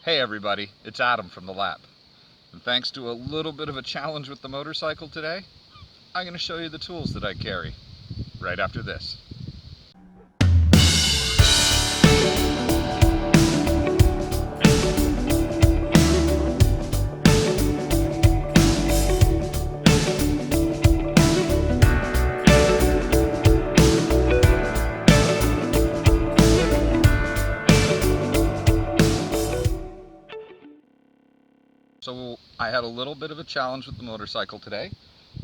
Hey everybody, it's Adam from the lab. And thanks to a little bit of a challenge with the motorcycle today, I'm going to show you the tools that I carry right after this. So I had a little bit of a challenge with the motorcycle today,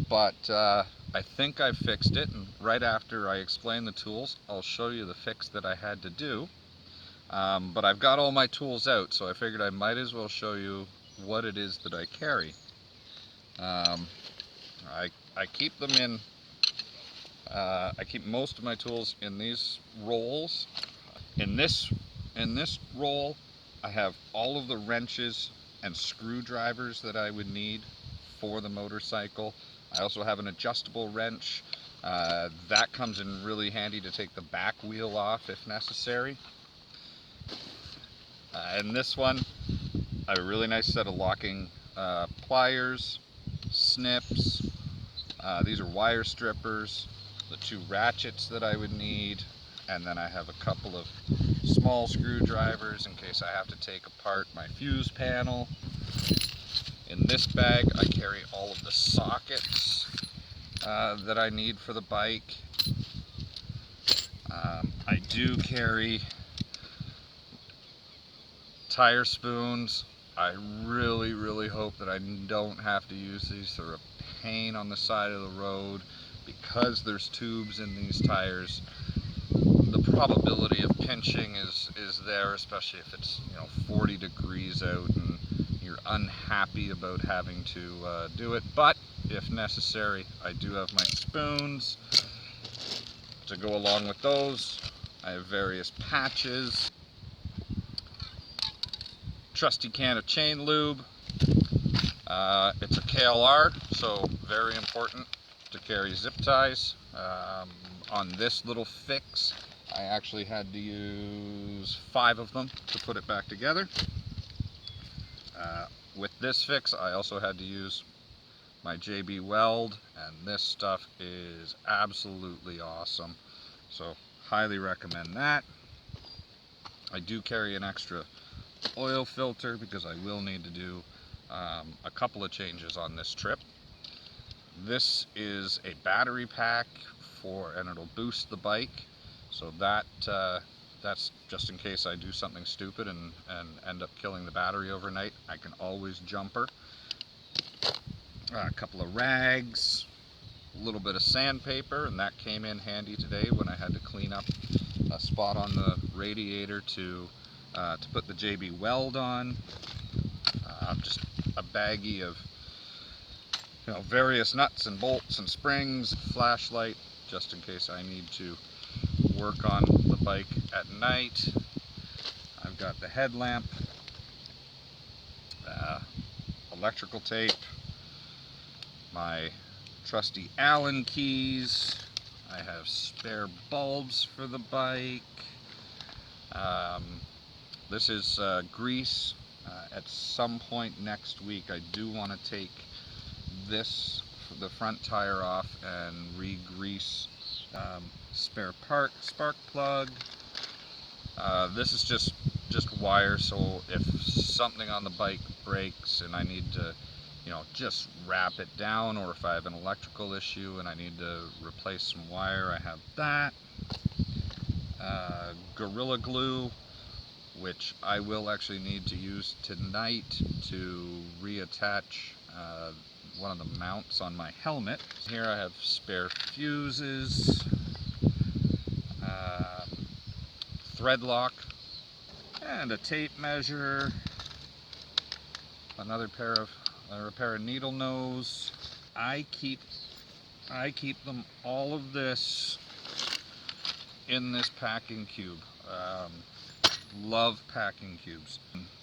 but I think I fixed it, and right after I explain the tools, I'll show you the fix that I had to do. But I've got all my tools out, so I figured I might as well show you what it is that I carry. Um, I keep them in, I keep most of my tools in these rolls. In this, in this roll, I have all of the wrenches and screwdrivers that I would need for the motorcycle. I also have an adjustable wrench. That comes in really handy to take the back wheel off if necessary. In this one, I have a really nice set of locking pliers, snips. These are wire strippers, the two ratchets that I would need, and then I have a couple of small screwdrivers in case I have to take apart my fuse panel. In this bag I carry all of the sockets that I need for the bike. I do carry tire spoons. I really hope that I don't have to use these. They're a pain on the side of the road because there's tubes in these tires. The probability of pinching is there, especially if it's 40 degrees out and you're unhappy about having to do it. But if necessary, I do have my spoons to go along with those. I have various patches, trusty can of chain lube. It's a KLR, so very important to carry zip ties. On this little fix, I actually had to use 5 of them to put it back together. With this fix, I also had to use my JB Weld, and this stuff is absolutely awesome. So, highly recommend that. I do carry an extra oil filter because I will need to do a couple of changes on this trip. This is a battery pack and it'll boost the bike, so that's just in case I do something stupid and end up killing the battery overnight. I can always jumper. A couple of rags, a little bit of sandpaper, and that came in handy today when I had to clean up a spot on the radiator to put the JB Weld on. Just a baggie of various nuts and bolts and springs, flashlight, just in case I need to work on the bike at night. I've got the headlamp, electrical tape, my trusty Allen keys. I have spare bulbs for the bike. This is grease. At some point next week I do want to take the front tire off and re-grease. Spare spark plug. This is just wire, so if something on the bike breaks and I need to just wrap it down, or if I have an electrical issue and I need to replace some wire, I have that. Gorilla Glue, which I will actually need to use tonight to reattach one of the mounts on my helmet. Here I have spare fuses, thread lock, and a tape measure, another pair of needle nose. I keep all of this in this packing cube. Love packing cubes.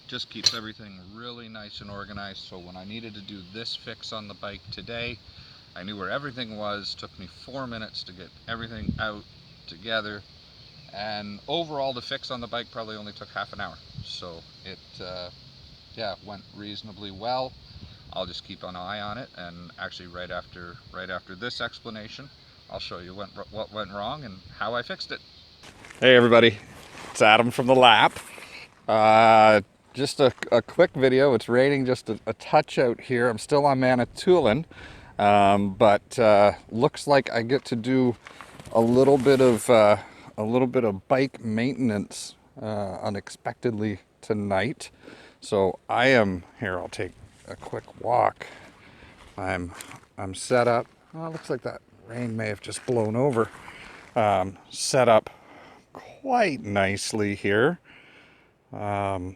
Just keeps everything really nice and organized, so when I needed to do this fix on the bike today, I knew where everything was. Took me 4 minutes to get everything out together, and overall the fix on the bike probably only took half an hour. So yeah, it went reasonably well. I'll just keep an eye on it, and actually right after this explanation, I'll show you what went wrong and how I fixed it. Hey everybody, it's Adam from the lap. Just a quick video. It's raining just a touch out here. I'm still on Manitoulin, but looks like I get to do a little bit of bike maintenance unexpectedly tonight. So I am here. I'll take a quick walk. I'm set up. Oh, it looks like that rain may have just blown over. Set up quite nicely here. Not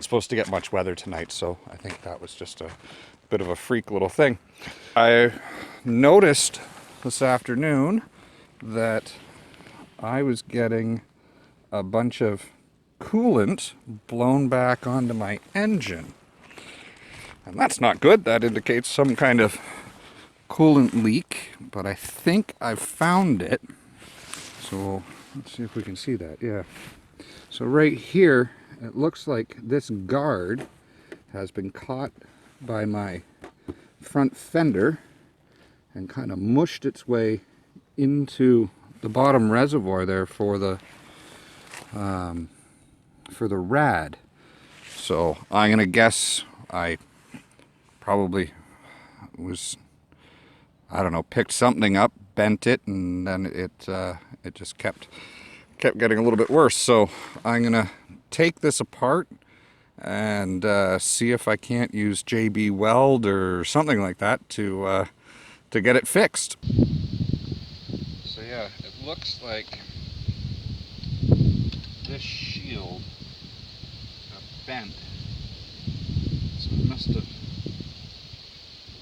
supposed to get much weather tonight, so I think that was just a bit of a freak little thing. I noticed this afternoon that I was getting a bunch of coolant blown back onto my engine. And that's not good. That indicates some kind of coolant leak, but I think I've found it. So let's see if we can see that. Yeah. So right here, it looks like this guard has been caught by my front fender and kind of mushed its way into the bottom reservoir there for the rad. So I'm gonna guess I probably was, I don't know, picked something up, bent it, and then it just kept getting a little bit worse. So I'm gonna take this apart and see if I can't use JB Weld or something like that to get it fixed. So yeah, it looks like this shield got bent. So it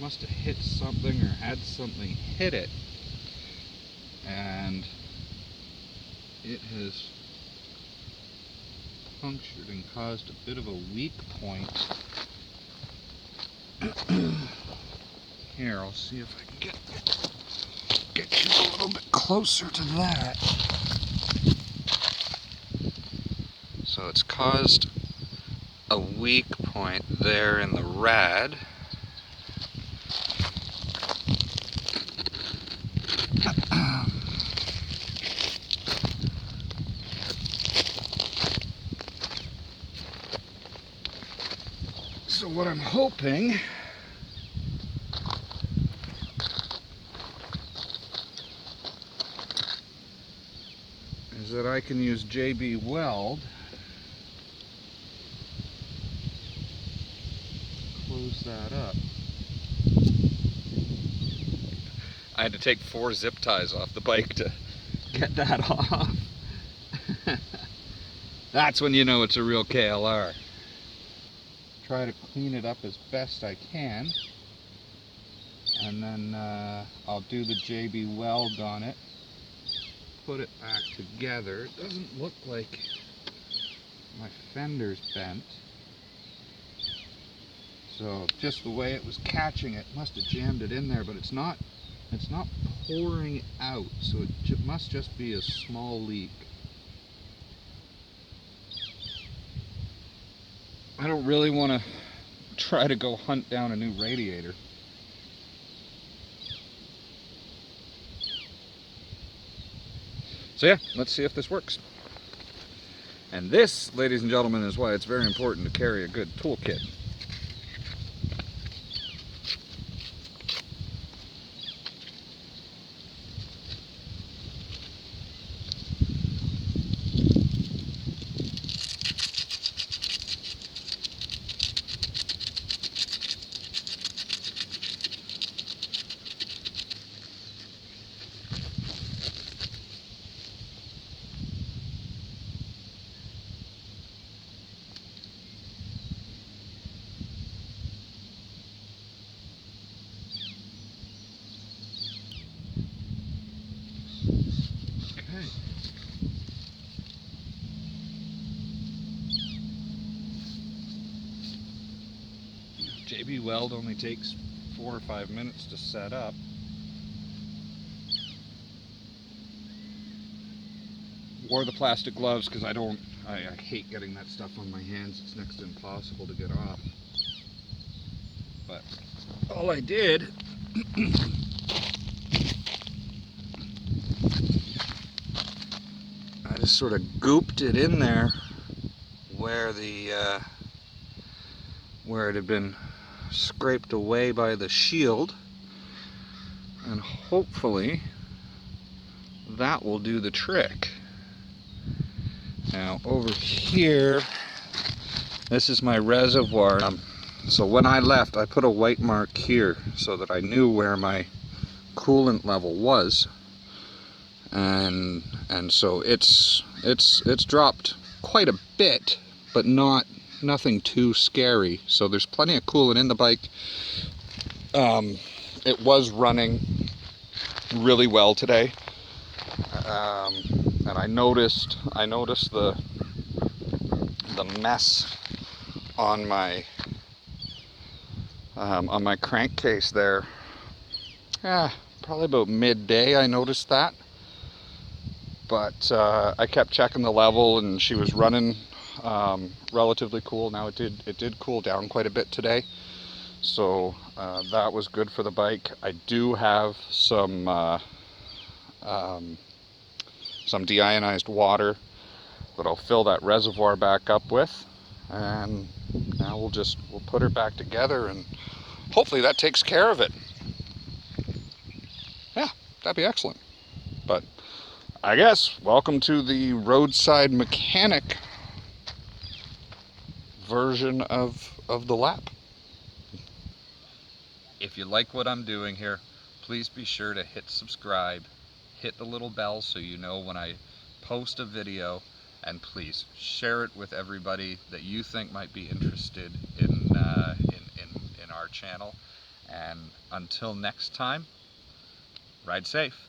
must have hit something or had something hit it, and it has punctured and caused a bit of a weak point. Here, I'll see if I can get you a little bit closer to that. So it's caused a weak point there in the rad. So what I'm hoping is that I can use JB Weld, close that up. I had to take 4 zip ties off the bike to get that off. That's when you know it's a real KLR. Try to clean it up as best I can, and then I'll do the JB Weld on it, put it back together. It doesn't look like my fender's bent, so just the way it was catching it must have jammed it in there, but it's not pouring out, so it must just be a small leak. I don't really want to try to go hunt down a new radiator. So yeah, let's see if this works. And this, ladies and gentlemen, is why it's very important to carry a good toolkit. Okay. JB Weld only takes 4 or 5 minutes to set up. Wore the plastic gloves because I don't I hate getting that stuff on my hands. It's next to impossible to get off. But all I did I just sort of gooped it in there where where it had been scraped away by the shield, and hopefully that will do the trick. Now over here, this is my reservoir. So when I left, I put a white mark here so that I knew where my coolant level was, and so it's dropped quite a bit, but nothing too scary. So there's plenty of coolant in the bike. It was running really well today, and I noticed the mess on my crankcase there. Probably about midday I noticed that, but I kept checking the level, and she was running relatively cool. Now it did cool down quite a bit today, so that was good for the bike. I do have some deionized water that I'll fill that reservoir back up with, and now we'll put her back together, and hopefully that takes care of it. Yeah, that'd be excellent. But I guess welcome to the roadside mechanic version of the lap. If you like what I'm doing here, please be sure to hit subscribe, hit the little bell so you know when I post a video, and please share it with everybody that you think might be interested in our channel. And until next time, ride safe.